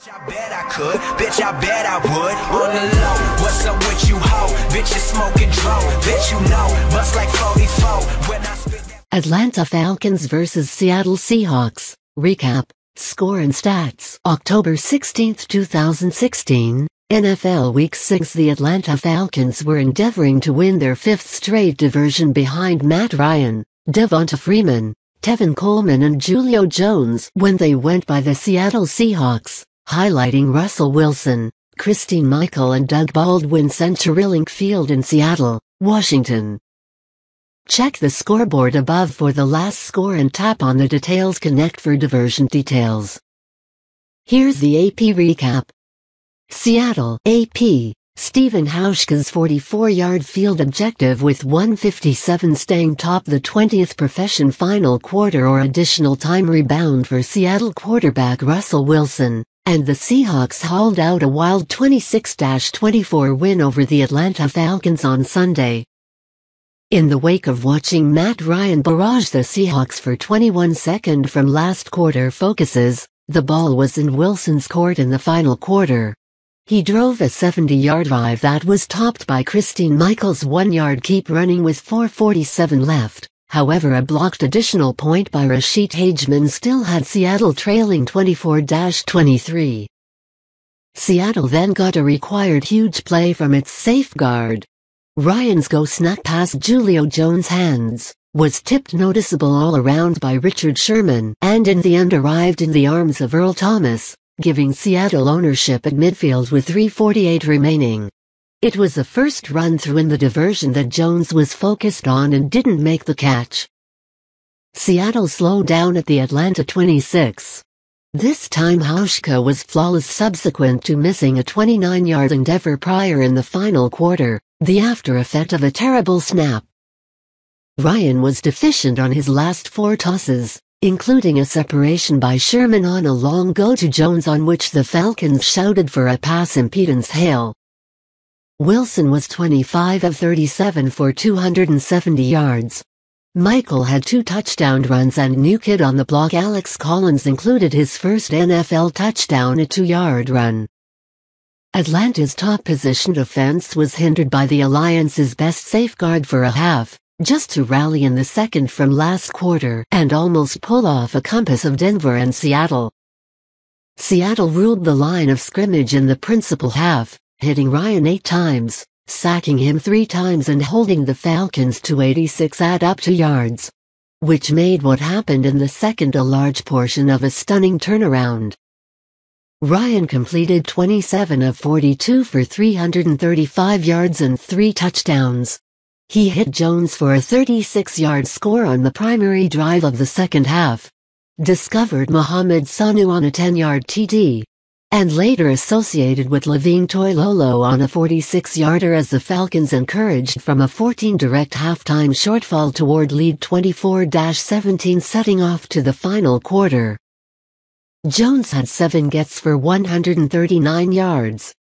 I bet I could, bitch, I bet I would. On the low, what's up with you, ho? Bitch, you smoking dro, bitch, you know, bust like 44 when I spit that. Atlanta Falcons vs. Seattle Seahawks. Recap, score and stats. October 16, 2016, NFL Week 6. The Atlanta Falcons were endeavoring to win their fifth straight division behind Matt Ryan, Devonta Freeman, Tevin Coleman and Julio Jones when they went by the Seattle Seahawks, highlighting Russell Wilson, Christine Michael and Doug Baldwin CenturyLink Field in Seattle, Washington. Check the scoreboard above for the last score and tap on the Details Connect for diversion details. Here's the AP recap. Seattle AP, Stephen Hauschka's 44-yard field objective with 1:57 staying top the 20th possession final quarter or additional time rebound for Seattle quarterback Russell Wilson, and the Seahawks hauled out a wild 26-24 win over the Atlanta Falcons on Sunday. In the wake of watching Matt Ryan barrage the Seahawks for 21 seconds from last quarter focuses, the ball was in Wilson's court in the final quarter. He drove a 70-yard drive that was topped by Christine Michael's 1-yard keep running with 4:47 left. However, a blocked additional point by Rashid Hageman still had Seattle trailing 24-23. Seattle then got a required huge play from its safeguard. Ryan's go snuck past Julio Jones' hands, was tipped noticeable all around by Richard Sherman, and in the end arrived in the arms of Earl Thomas, giving Seattle ownership at midfield with 3:48 remaining. It was the first run-through in the diversion that Jones was focused on and didn't make the catch. Seattle slowed down at the Atlanta 26. This time Hauschka was flawless subsequent to missing a 29-yard endeavor prior in the final quarter, the after effect of a terrible snap. Ryan was deficient on his last 4 tosses, including a separation by Sherman on a long go to Jones on which the Falcons shouted for a pass impedance hail. Wilson was 25 of 37 for 270 yards. Michael had 2 touchdown runs and new kid on the block Alex Collins included his first NFL touchdown, a 2-yard run. Atlanta's top-positioned offense was hindered by the Alliance's best safeguard for a half, just to rally in the second from last quarter and almost pull off a compass of Denver and Seattle. Seattle ruled the line of scrimmage in the principal half, hitting Ryan 8 times, sacking him 3 times and holding the Falcons to 86 add-up 2 yards, which made what happened in the second a large portion of a stunning turnaround. Ryan completed 27 of 42 for 335 yards and 3 touchdowns. He hit Jones for a 36-yard score on the primary drive of the second half, discovered Mohamed Sanu on a 10-yard TD, and later associated with Levine Toilolo on a 46-yarder as the Falcons encouraged from a 14 direct halftime shortfall toward lead 24-17 setting off to the final quarter. Jones had 7 gets for 139 yards,